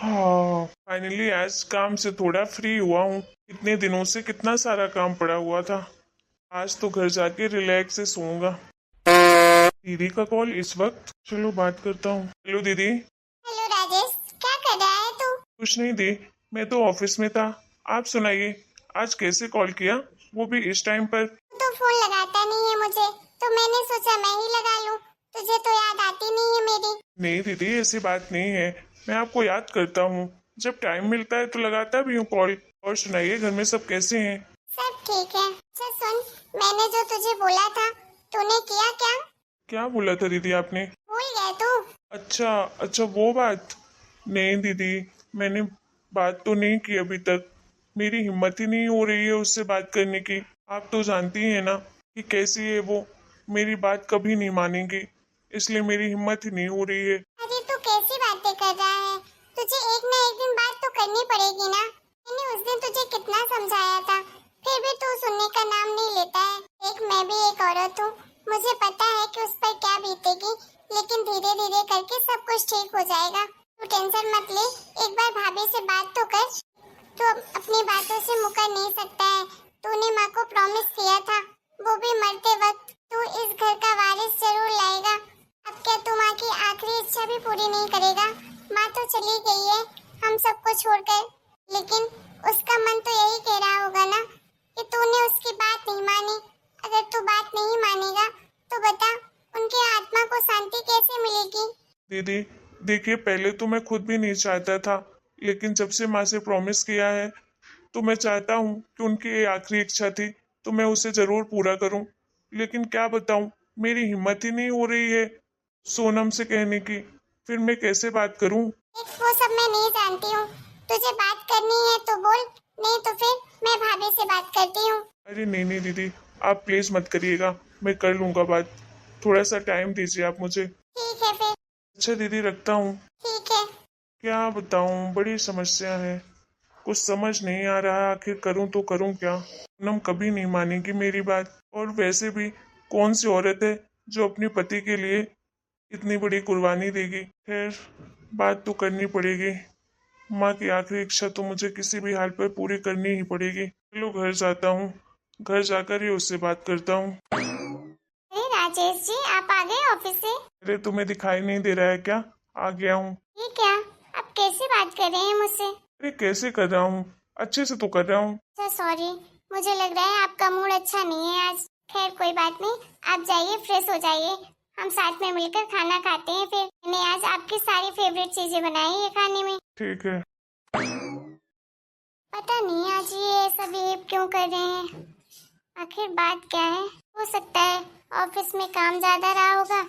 हाँ, फाइनली आज काम से थोड़ा फ्री हुआ हूँ। इतने दिनों से कितना सारा काम पड़ा हुआ था। आज तो घर जाके रिलैक्स से सोऊंगा। दीदी का कॉल इस वक्त, चलो बात करता हूँ। हेलो दीदी। हेलो राजेश, क्या कर रहा है तू? कुछ नहीं दी, मैं तो ऑफिस में था। आप सुनाइए, आज कैसे कॉल किया, वो भी इस टाइम पर? तू तो फोन लगाता नहीं है मुझे, तो मैंने सोचा मैं ही लगा लूं। तुझे तो याद आती नहीं है मेरी। नहीं दीदी, ऐसी बात नहीं है। मैं आपको याद करता हूँ, जब टाइम मिलता है तो लगाता भी हूँ कॉल। और सुनाइए, घर में सब कैसे हैं? सब ठीक है। अच्छा सुन, मैंने जो तुझे बोला था, तूने किया क्या? क्या बोला था दीदी आपने? भूल गया तू? अच्छा अच्छा, वो बात। नहीं दीदी, मैंने बात तो नहीं की अभी तक। मेरी हिम्मत ही नहीं हो रही है उससे बात करने की। आप तो जानती हैं ना कि कैसी है वो। मेरी बात कभी नहीं मानेंगी, इसलिए मेरी हिम्मत ही नहीं हो रही है। अरे तू कैसी बातें कर रहा है? तुझे एक ना एक दिन बात तो करनी पड़ेगी ना। मैंने उस दिन तुझे कितना समझाया था, फिर भी तू सुनने का नाम नहीं लेता है। एक मैं भी एक औरत हूँ, मुझे पता है कि उस पर क्या बीतेगी, लेकिन धीरे धीरे करके सब कुछ ठीक हो जाएगा। तू टेंशन मत ले, एक बार भाभी से बात तो कर। तू अपनी बातों से मुकर नहीं सकता है। तूने माँ को प्रॉमिस किया था, वो भी मरते वक्त, तू इस घर का वारिस जरूर लाएगा। अब क्या तू माँ की आखिरी इच्छा भी पूरी नहीं करेगा? माँ तो चली गई है हम सबको छोड़कर, लेकिन उसका मन तो यही कह रहा होगा ना कि तूने उसकी बात नहीं मानी। अगर तू बात नहीं मानेगा तो बता, उनकी आत्मा को शांति कैसे मिलेगी? दीदी देखिए, पहले तो मैं खुद भी नहीं चाहता था, लेकिन जब से माँ से प्रॉमिस किया है तो मैं चाहता हूँ कि उनकी ये आखिरी इच्छा थी तो मैं उसे जरूर पूरा करूँ। लेकिन क्या बताऊँ, मेरी हिम्मत ही नहीं हो रही है सोनम से कहने की। फिर मैं कैसे बात करूँ? देख, वो सब मैं नहीं जानती हूँ। तुझे बात करनी है तो बोल, नहीं तो फिर मैं भाभी से बात करती हूँ। अरे नहीं नहीं दीदी, आप प्लीज मत करिएगा, मैं कर लूंगा बात। थोड़ा सा टाइम दीजिए आप मुझे। ठीक है फिर। अच्छा दीदी, रखता हूँ। ठीक है। क्या बताऊँ, बड़ी समस्या है। कुछ समझ नहीं आ रहा, आखिर करूँ तो करूँ क्या। पूनम कभी नहीं मानेगी मेरी बात, और वैसे भी कौन सी औरत है जो अपने पति के लिए इतनी बड़ी कुर्बानी देगी। खैर, बात तो करनी पड़ेगी। माँ की आखिरी इच्छा तो मुझे किसी भी हाल पर पूरी करनी ही पड़ेगी। चलो घर जाता हूँ, घर जाकर ही उससे बात करता हूँ। अरे राजेश जी, आप आ गए ऑफिस से? अरे तुम्हें दिखाई नहीं दे रहा है क्या? आ गया हूँ। ये क्या, आप कैसे बात कर रहे हैं मुझसे? अरे कैसे कर रहा हूँ, अच्छे से तो कर रहा हूँ। अच्छा सॉरी, मुझे लग रहा है आपका मूड अच्छा नहीं है आज। खैर कोई बात नहीं, आप जाइए फ्रेश हो जाइए, हम साथ में मिलकर खाना खाते हैं। फिर मैंने आज आपकी सारी फेवरेट चीजें बनाई है खाने में। ठीक है। पता नहीं आज ये ऐसा बिहेव क्यों कर रहे हैं, आखिर बात क्या है? हो सकता है ऑफिस में काम ज्यादा रहा होगा,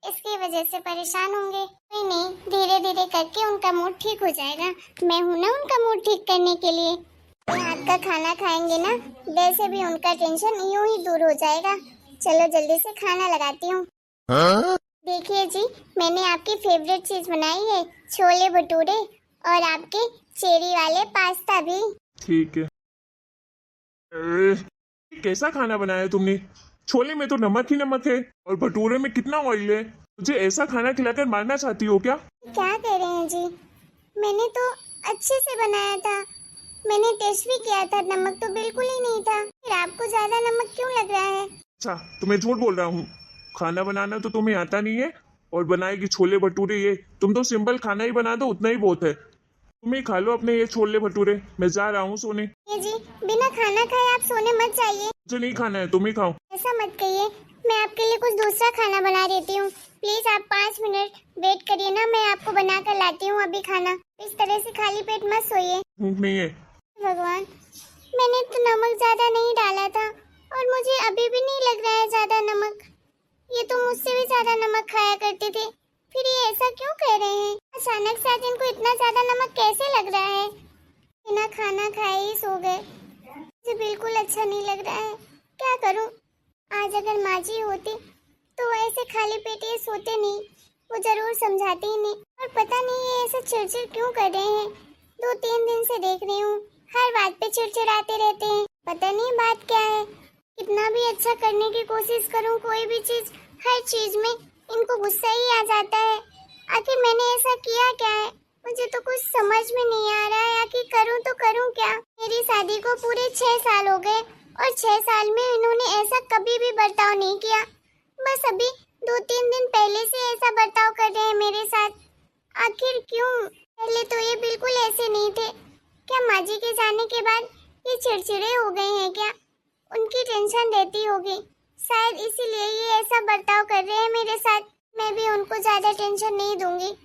इसकी वजह से परेशान होंगे। कोई नहीं, धीरे धीरे करके उनका मूड ठीक हो जाएगा। मैं हूं ना उनका मूड ठीक करने के लिए। ये हाथ का खाना खाएंगे ना, वैसे भी उनका टेंशन यूं ही दूर हो जाएगा। चलो जल्दी से खाना लगाती हूँ। देखिए जी, मैंने आपकी फेवरेट चीज बनाई है, छोले भटूरे, और आपके चेरी वाले पास्ता भी। ठीक है। कैसा खाना बनाया तुमने? छोले में तो नमक ही नमक है, और भटूरे में कितना ऑयल है। मुझे ऐसा खाना खिलाकर मारना चाहती हो क्या? क्या कह रहे हैं जी, मैंने तो अच्छे से बनाया था। मैंने टेस्ट भी किया था, नमक तो बिल्कुल ही नहीं था। फिर आपको ज्यादा नमक क्यों लग रहा है? अच्छा, तो मैं झूठ बोल रहा हूँ? खाना बनाना तो तुम्हें आता नहीं है, और बनाएगी छोले भटूरे। ये तुम तो सिंपल खाना ही बना दो, उतना ही बहुत है। तुम ही खा लो अपने ये छोले भटूरे, मैं जा रहा हूँ सोने। ये जी, बिना खाना खाए आप सोने मत जाइए। मुझे नहीं खाना है, तुम ही खाओ। ऐसा मत कहिए, मैं आपके लिए कुछ दूसरा खाना बना देती हूँ। प्लीज आप 5 मिनट वेट करिए ना, मैं आपको बना कर लाती हूँ अभी खाना। इस तरह से खाली पेट मत सोइए। भूख नहीं है। भगवान, मैंने तो नमक ज्यादा नहीं डाला था, और मुझे अभी भी नहीं लग रहा है ज्यादा नमक। ये तो मुझसे भी ज्यादा नमक खाया करते थे, फिर ये ऐसा क्यों कह रहे हैं? अचानक से आज इनको इतना ज्यादा नमक कैसे लग रहा है? बिना खाना खाए ही सो गए। मुझे बिल्कुल अच्छा नहीं लग रहा है, क्या करूं? आज अगर माँ जी होती तो ऐसे खाली पेट ये सोते नहीं, वो जरूर समझाते ही नहीं। और पता नहीं ये ऐसे चिड़चिड़ क्यों कर रहे हैं। 2-3 दिन से देख रही हूँ, हर बात पे चिड़चिड़ाते रहते हैं। पता नहीं बात क्या है। कितना भी अच्छा करने की कोशिश करूं, कोई भी चीज, हर चीज में इनको गुस्सा ही आ जाता है। आखिर मैंने ऐसा किया क्या है? मुझे तो कुछ समझ में नहीं आ रहा है कि करूं तो करूं क्या। मेरी शादी को पूरे 6 साल हो गए और 6 साल में इन्होंने ऐसा कभी भी बर्ताव नहीं किया। बस अभी 2-3 दिन पहले से ऐसा बर्ताव कर रहे हैं मेरे साथ। आखिर क्यों? पहले तो ये बिल्कुल ऐसे नहीं थे। क्या माँ जी के जाने के बाद ये चिड़चिड़े हो गए हैं क्या? उनकी टेंशन रहती होगी, शायद इसीलिए ये ऐसा बर्ताव कर रहे हैं मेरे साथ। मैं भी उनको ज्यादा टेंशन नहीं दूंगी।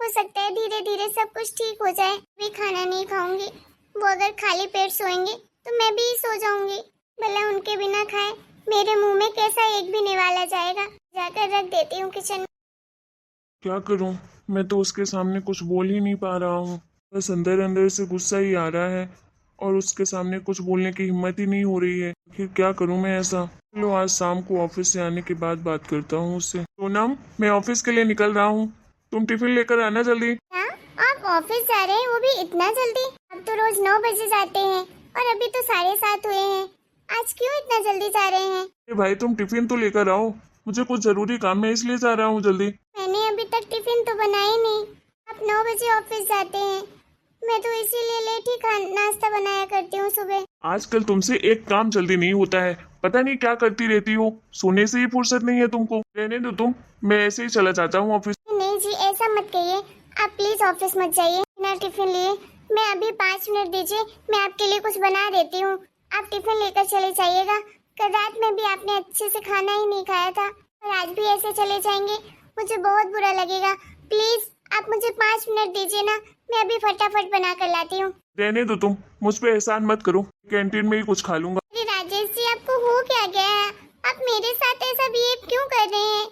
हो सकता है धीरे धीरे सब कुछ ठीक हो जाए। भी खाना नहीं खाऊंगी, वो अगर खाली पेट सोएंगे तो मैं भी सो जाऊंगी। भला उनके बिना खाए मेरे मुंह में कैसा एक भी निवाला जाएगा। जाकर रख देती हूँ किचन में। क्या करूं? मैं तो उसके सामने कुछ बोल ही नहीं पा रहा हूँ। बस अंदर अंदर से गुस्सा ही आ रहा है और उसके सामने कुछ बोलने की हिम्मत ही नहीं हो रही है। आखिर क्या करूं मैं ऐसा? चलो आज शाम को ऑफिस से आने के बाद बात करता हूँ उससे। सोनम, मैं ऑफिस के लिए निकल रहा हूँ, तुम टिफिन लेकर आना जल्दी। क्या आप ऑफिस जा रहे हैं, वो भी इतना जल्दी? आप तो रोज 9 बजे जाते हैं और अभी तो 7:30 हुए हैं। आज क्यों इतना जल्दी जा रहे हैं? अरे भाई तुम टिफिन तो लेकर आओ, मुझे कुछ जरूरी काम है इसलिए जा रहा हूँ जल्दी। मैंने अभी तक टिफिन तो बनाया नहीं। आप 9 बजे ऑफिस जाते हैं, मैं तो इसीलिए लेट ही नाश्ता बनाया करती हूँ सुबह। आजकल तुमसे एक काम जल्दी नहीं होता है, पता नहीं क्या करती रहती हो। सोने से ही फुर्सत नहीं है तुमको। रहने दो तुम, मैं ऐसे ही चला जाता हूँ ऑफिस। नहीं जी, ऐसा मत कहिए। आप प्लीज ऑफिस मत जाइए बिना टिफिन लिए। मैं अभी 5 मिनट दीजिए, मैं आपके लिए कुछ बना देती हूँ। आप टिफिन लेकर चले जाइएगा। कल रात में भी आपने अच्छे से खाना ही नहीं खाया था और आज भी ऐसे चले जाएंगे, मुझे बहुत बुरा लगेगा। प्लीज आप मुझे 5 मिनट दीजिए ना, मैं अभी फटाफट बना कर लाती हूँ। रहने दो तुम, मुझ पे एहसान मत करो, कैंटीन में ही कुछ खा लूंगा। अरे राजेश जी, आपको हो क्या गया है? आप मेरे साथ ऐसा बिहेव क्यों कर रहे हैं?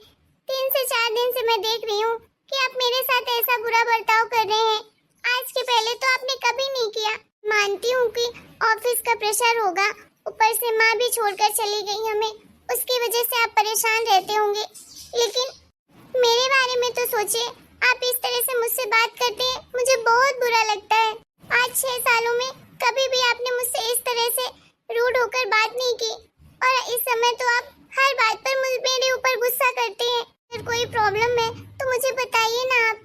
3 से 4 दिन से मैं देख रही हूँ कि आप मेरे साथ ऐसा बुरा बर्ताव कर रहे हैं। आज के पहले तो आपने कभी नहीं किया। मानती हूँ कि ऑफिस का प्रेशर होगा, ऊपर से माँ भी छोड़कर चली गई हमें, उसकी वजह से आप परेशान रहते होंगे, लेकिन मेरे बारे में तो सोचिए। आप इस तरह से मुझसे बात करते हैं, मुझे बहुत बुरा लगता है। आज 6 सालों में कभी भी आपने मुझसे इस तरह से रूड होकर बात नहीं की और इस समय तो आप हर बात पर मेरे ऊपर गुस्सा करते हैं। अगर कोई प्रॉब्लम है तो मुझे बताइए ना आप,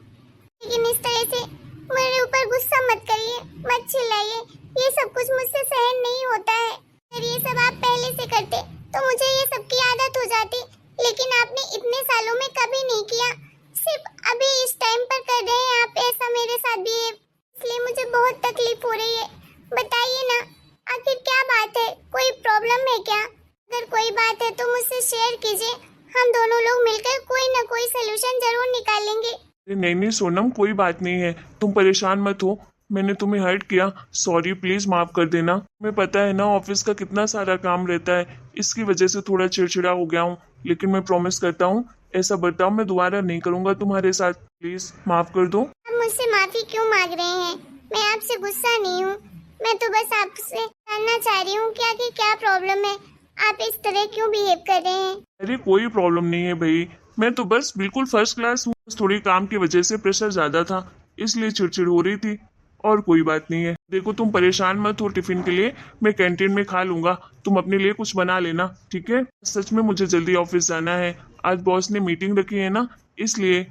लेकिन इस तरह से मेरे ऊपर गुस्सा मत करिए, मत चिल्लाइए। ये सब कुछ मुझसे सहन नहीं होता है। अगर ये सब आप पहले से करते तो मुझे ये सब की आदत हो जाती, लेकिन आपने इतने सालों में कभी नहीं किया। सिर्फ अभी इस टाइम पर कर रहे हैं आप ऐसा मेरे साथ भी, इसलिए मुझे बहुत तकलीफ हो रही है। बताइए ना, आखिर क्या बात है? कोई प्रॉब्लम है क्या? अगर कोई बात है तो मुझसे शेयर कीजिए, हम दोनों लोग मिलकर कोई ना कोई सलूशन जरूर निकालेंगे। नहीं नहीं सोनम, कोई बात नहीं है, तुम परेशान मत हो। मैंने तुम्हें हर्ट किया, सॉरी, प्लीज माफ कर देना। तुम्हें पता है ना ऑफिस का कितना सारा काम रहता है, इसकी वजह से थोड़ा चिड़चिड़ा हो गया हूँ, लेकिन मैं प्रॉमिस करता हूँ ऐसा बर्ताव मैं दोबारा नहीं करूंगा तुम्हारे साथ। प्लीज माफ कर दो। आप मुझसे माफी क्यों मांग रहे हैं? मैं आपसे गुस्सा नहीं हूँ, मैं तो बस आपसे जानना चाह रही हूँ कि आखिर क्या प्रॉब्लम है, आप इस तरह क्यों बिहेव कर रहे हैं? अरे कोई प्रॉब्लम नहीं है भाई, मैं तो बस बिल्कुल फर्स्ट क्लास हूँ। थोड़ी काम की वजह से प्रेशर ज्यादा था, इसलिए चिड़चिड़ हो रही थी, और कोई बात नहीं है। देखो तुम परेशान मत हो, टिफिन के लिए मैं कैंटीन में खा लूंगा, तुम अपने लिए कुछ बना लेना, ठीक है? सच में मुझे जल्दी ऑफिस जाना है, आज बॉस ने मीटिंग रखी है ना, इसलिए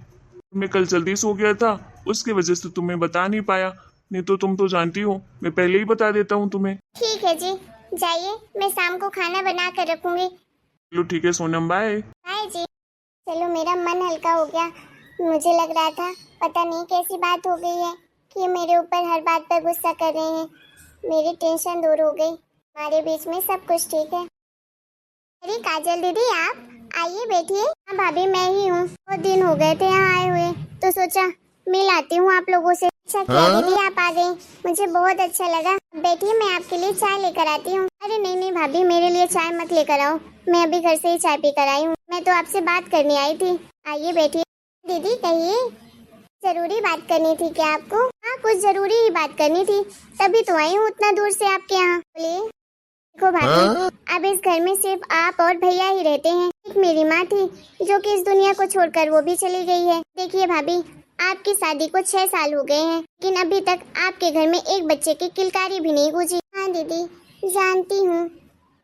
मैं कल जल्दी सो गया था, उसकी वजह से तुम्हें बता नहीं पाया, नहीं तो तुम तो जानती हो मैं पहले ही बता देता हूँ तुम्हें। ठीक है जी, जाइए, मैं शाम को खाना बना कर रखूंगी। चलो ठीक है सोनम, बाय। बाय जी। चलो मेरा मन हल्का हो गया। मुझे लग रहा था पता नहीं कैसी बात हो गई है कि ये मेरे ऊपर हर बात पर गुस्सा कर रहे हैं। मेरी टेंशन दूर हो गई, हमारे बीच में सब कुछ ठीक है। अरे काजल दीदी, आप आइए बैठिए। हाँ भाभी, मैं ही हूँ, बहुत दिन हो गए थे यहाँ आए हुए, तो सोचा मिल आती हूँ आप लोगों से। अच्छा किया दीदी आप आ गई, मुझे बहुत अच्छा लगा। बैठिए, मैं आपके लिए चाय लेकर आती हूँ। अरे नहीं नहीं भाभी, मेरे लिए चाय मत लेकर आओ, मैं अभी घर से ही चाय पी कर आई हूँ। मैं तो आपसे बात करने आई थी। आइए बैठिए। दीदी कहिए, जरूरी बात करनी थी क्या आपको? हाँ, कुछ जरूरी ही बात करनी थी, तभी तो आई हूँ उतना दूर से आपके यहाँ। बोलिए। देखो भाभी, अब इस घर में सिर्फ आप और भैया ही रहते हैं। एक मेरी माँ थी जो कि इस दुनिया को छोड़कर वो भी चली गई है। देखिए भाभी, आपकी शादी को 6 साल हो गए हैं, लेकिन अभी तक आपके घर में एक बच्चे की किलकारी भी नहीं गूंजी। हाँ दीदी, जानती हूँ,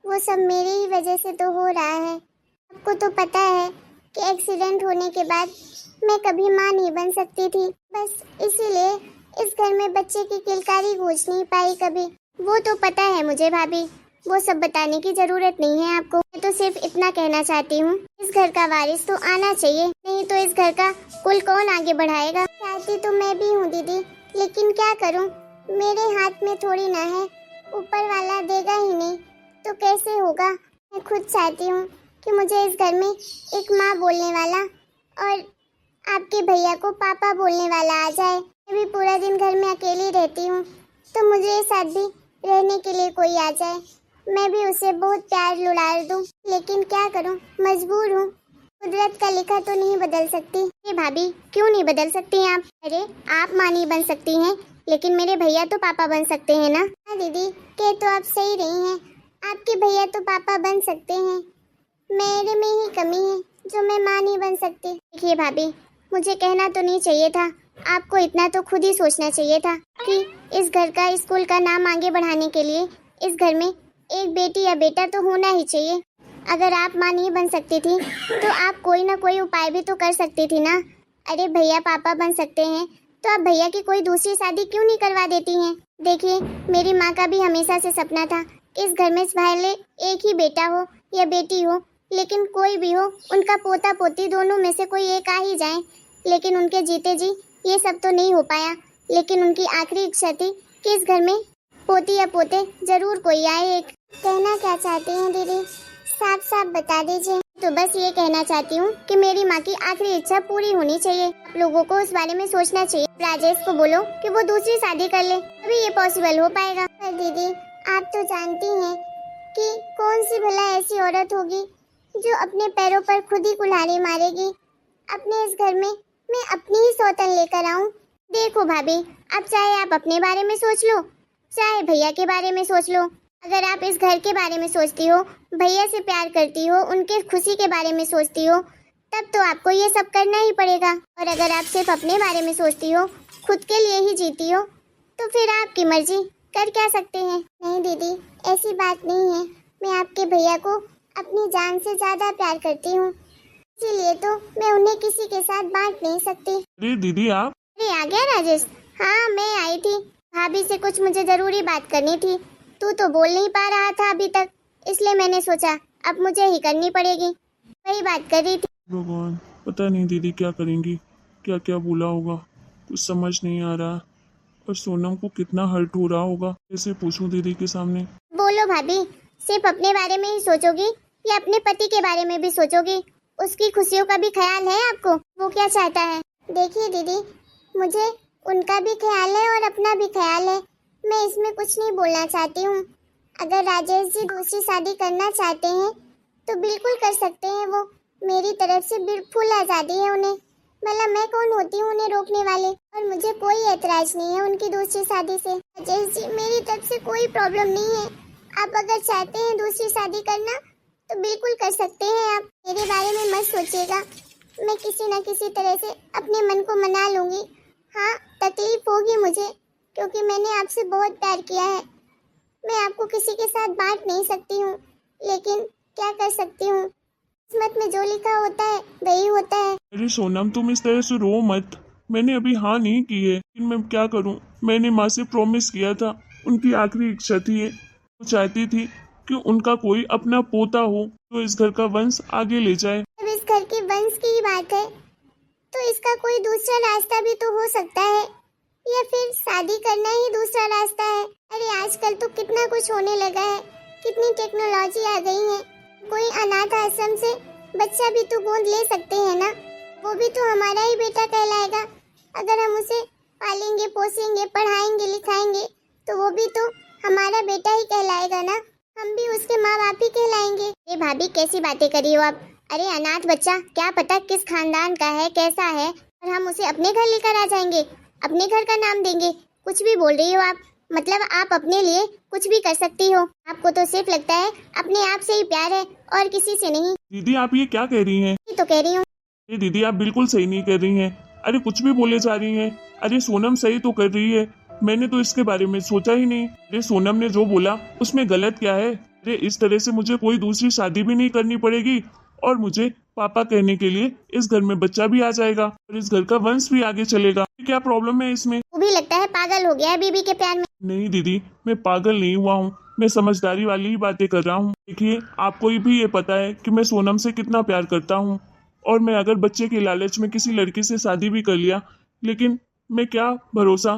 वो सब मेरी ही वजह से तो हो रहा है। आपको तो पता है कि एक्सीडेंट होने के बाद मैं कभी माँ नहीं बन सकती थी, बस इसीलिए मैं बच्चे की किलकारी गूंज नहीं पाई कभी। वो तो पता है मुझे भाभी, वो सब बताने की जरूरत नहीं है आपको। मैं तो सिर्फ इतना कहना चाहती हूँ, इस घर का वारिस तो आना चाहिए, नहीं तो इस घर का कुल कौन आगे बढ़ाएगा। चाहती तो मैं भी हूँ दीदी, लेकिन क्या करूँ, मेरे हाथ में थोड़ी ना है, ऊपर वाला देगा ही नहीं तो कैसे होगा। मैं खुद चाहती हूँ कि मुझे इस घर में एक माँ बोलने वाला और आपके भैया को पापा बोलने वाला आ जाए। मैं भी पूरा दिन घर में अकेली रहती हूँ, तो मुझे साथ भी रहने के लिए कोई आ जाए, मैं भी उसे बहुत प्यार लुढ़ा दूँ। लेकिन क्या करूँ, मजबूर हूँ, कुदरत का लिखा तो नहीं बदल सकती। अरे भाभी, क्यों नहीं बदल सकती आप? अरे आप माँ नहीं बन सकती हैं, लेकिन मेरे भैया तो पापा बन सकते हैं ना। हाँ दीदी, कह तो आप सही रही हैं, आपके भैया तो पापा बन सकते हैं, मेरे में ही कमी है जो मैं माँ नहीं बन सकती। देखिए भाभी, मुझे कहना तो नहीं चाहिए था, आपको इतना तो खुद ही सोचना चाहिए था कि इस घर का, स्कूल का नाम आगे बढ़ाने के लिए इस घर में एक बेटी या बेटा तो होना ही चाहिए। अगर आप माँ नहीं बन सकती थी तो आप कोई ना कोई उपाय भी तो कर सकती थी ना। अरे भैया पापा बन सकते हैं तो आप भैया की कोई दूसरी शादी क्यों नहीं करवा देती हैं? देखिए, मेरी माँ का भी हमेशा से सपना था इस घर में पहले एक ही बेटा हो या बेटी हो, लेकिन कोई भी हो, उनका पोता पोती दोनों में से कोई एक आ ही जाए। लेकिन उनके जीते जी ये सब तो नहीं हो पाया, लेकिन उनकी आखिरी इच्छा थी कि इस घर में पोती या पोते जरूर कोई आए एक। कहना क्या चाहती हैं दीदी, साफ साफ बता दीजिए। तो बस ये कहना चाहती हूँ कि मेरी माँ की आखिरी इच्छा पूरी होनी चाहिए। आप लोगों को उस बारे में सोचना चाहिए। राजेश को बोलो कि वो दूसरी शादी कर ले, तभी ये पॉसिबल हो पाएगा। पर दीदी, आप तो जानती हैं कि कौन सी भला ऐसी औरत होगी जो अपने पैरों पर खुद ही कुल्हाड़ी मारेगी। अपने इस घर में मैं अपनी ही सौतन लेकर आऊं। देखो भाभी, अब चाहे आप अपने बारे में सोच लो, चाहे भैया के बारे में सोच लो, अगर आप इस घर के बारे में सोचती हो, भैया से प्यार करती हो, उनके खुशी के बारे में सोचती हो, तब तो आपको ये सब करना ही पड़ेगा। और अगर आप सिर्फ अपने बारे में सोचती हो, खुद के लिए ही जीती हो, तो फिर आपकी मर्जी, कर क्या सकते हैं। नहीं दीदी, ऐसी बात नहीं है, मैं आपके भैया को अपनी जान से ज्यादा प्यार करती हूँ, इसीलिए तो मैं उन्हें किसी के साथ बांट नहीं सकती। अरे दीदी आप। अरे आ गया राजेश? हाँ, मैं आई थी, भाभी से कुछ मुझे जरूरी बात करनी थी। तू तो बोल नहीं पा रहा था अभी तक, इसलिए मैंने सोचा अब मुझे ही करनी पड़ेगी, वही बात कर रही थी। भगवान, पता नहीं दीदी क्या करेंगी, क्या क्या बोला होगा, कुछ समझ नहीं आ रहा। और सोनम को कितना हर्ट हो रहा होगा, कैसे पूछूं दीदी के सामने। बोलो भाभी, सिर्फ अपने बारे में ही सोचोगी या अपने पति के बारे में भी सोचोगी? उसकी खुशियों का भी ख्याल है आपको? वो क्या चाहता है? देखिए दीदी, मुझे उनका भी ख्याल है और अपना भी ख्याल है, मैं इसमें कुछ नहीं बोलना चाहती हूँ। अगर राजेश जी दूसरी शादी करना चाहते हैं तो बिल्कुल कर सकते हैं, वो मेरी तरफ से बिल्कुल आज़ादी है उन्हें। मतलब मैं कौन होती हूँ उन्हें रोकने वाले? और मुझे कोई ऐतराज नहीं है उनकी दूसरी शादी से। राजेश जी, मेरी तरफ से कोई प्रॉब्लम नहीं है, आप अगर चाहते हैं दूसरी शादी करना तो बिल्कुल कर सकते हैं। आप मेरे बारे में मत सोचिएगा, मैं किसी न किसी तरह से अपने मन को मना लूंगी। हाँ, तकलीफ होगी मुझे, क्योंकि मैंने आपसे बहुत प्यार किया है, मैं आपको किसी के साथ बांट नहीं सकती हूँ, लेकिन क्या कर सकती हूँ, किस्मत में जो लिखा होता है वही होता है। अरे सोनम, तुम इस तरह से रो मत, मैंने अभी हाँ नहीं की है, लेकिन मैं क्या करूँ, मैंने माँ से प्रॉमिस किया था, उनकी आखिरी इच्छा थी ये, वो चाहती थी कि उनका कोई अपना पोता हो तो इस घर का वंश आगे ले जाए। अब इस घर के वंश की ही बात है तो इसका कोई दूसरा रास्ता भी तो हो सकता है, या फिर शादी करना ही दूसरा रास्ता है। अरे आजकल तो कितना कुछ होने लगा है, कितनी टेक्नोलॉजी आ गई है, कोई अनाथ आश्रम से बच्चा भी तो गोद ले सकते हैं ना, वो भी तो हमारा ही बेटा कहलाएगा। अगर हम उसे पालेंगे पोसेंगे पढ़ाएंगे लिखाएंगे तो वो भी तो हमारा बेटा ही कहलाएगा ना, हम भी उसके माँ बाप ही कहलाएंगे। अरे भाभी, कैसी बातें कर रही हो आप? अरे अनाथ बच्चा क्या पता किस खानदान का है, कैसा है, और हम उसे अपने घर लेकर आ जाएंगे, अपने घर का नाम देंगे। कुछ भी बोल रही हो आप, मतलब आप अपने लिए कुछ भी कर सकती हो, आपको तो सिर्फ लगता है अपने आप से ही प्यार है और किसी से नहीं। दीदी आप ये क्या कह रही हैं? तो कह रही हूँ। ये दीदी आप बिल्कुल सही नहीं कर रही हैं, अरे कुछ भी बोले जा रही हैं। अरे सोनम सही तो कर रही है, मैंने तो इसके बारे में सोचा ही नहीं। अरे सोनम ने जो बोला उसमें गलत क्या है? अरे इस तरह से मुझे कोई दूसरी शादी भी नहीं करनी पड़ेगी और मुझे पापा कहने के लिए इस घर में बच्चा भी आ जाएगा और इस घर का वंश भी आगे चलेगा। क्या प्रॉब्लम है इसमें? वो भी लगता है पागल हो गया है बीबी के प्यार में। नहीं दीदी, मैं पागल नहीं हुआ हूँ, मैं समझदारी वाली ही बातें कर रहा हूँ। देखिए, आपको भी ये पता है कि मैं सोनम से कितना प्यार करता हूँ, और मैं अगर बच्चे के लालच में किसी लड़की से शादी भी कर लिया, लेकिन मैं क्या भरोसा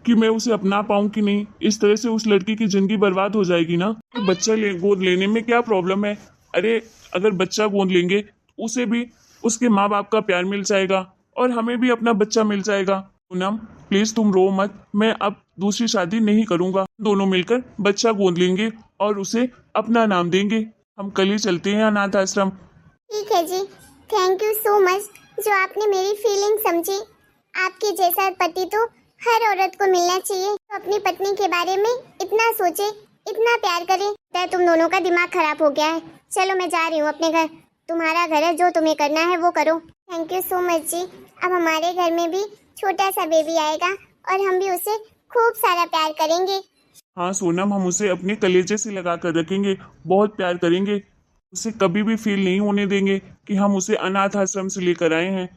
कि मैं उसे अपना पाऊँ कि नहीं। इस तरह से उस लड़की की जिंदगी बर्बाद हो जाएगी ना। बच्चा गोद लेने में क्या प्रॉब्लम है? अरे, अगर बच्चा गोद लेंगे उसे भी उसके माँ बाप का प्यार मिल जाएगा, और हमें भी अपना बच्चा मिल जाएगा। पूनम, प्लीज तुम रो मत, मैं अब दूसरी शादी नहीं करूंगा। दोनों मिलकर बच्चा गोद लेंगे और उसे अपना नाम देंगे। हम कल ही चलते हैं अनाथ आश्रम। ठीक है जी, थैंक यू सो मच जो आपने मेरी फीलिंग समझी। आपके जैसा पति तो हर औरत को मिलना चाहिए, तो अपनी पत्नी के बारे में इतना सोचे, इतना प्यार करे। तो तुम दोनों का दिमाग खराब हो गया है। चलो मैं जा रही हूँ अपने घर, तुम्हारा घर है, जो तुम्हें करना है वो करो। थैंक यू सो मच जी। अब हमारे घर में भी छोटा सा बेबी आएगा और हम भी उसे खूब सारा प्यार करेंगे। हाँ सोनम, हम उसे अपने कलेजे से लगा कर रखेंगे, बहुत प्यार करेंगे। उसे कभी भी फील नहीं होने देंगे कि हम उसे अनाथ आश्रम से लेकर आए हैं।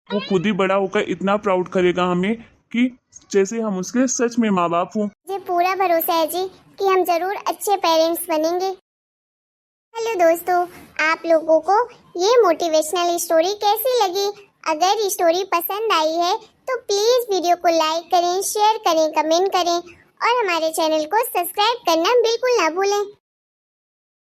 वो खुद ही बड़ा होकर इतना प्राउड करेगा हमें कि जैसे हम उसके सच में माँ बाप हों। मुझे पूरा भरोसा है जी कि हम जरूर अच्छे पेरेंट्स बनेंगे। हेलो दोस्तों, आप लोगों को ये मोटिवेशनल स्टोरी कैसी लगी? अगर स्टोरी पसंद आई है तो प्लीज वीडियो को लाइक करें, शेयर करें, कमेंट करें और हमारे चैनल को सब्सक्राइब करना बिल्कुल ना भूलें।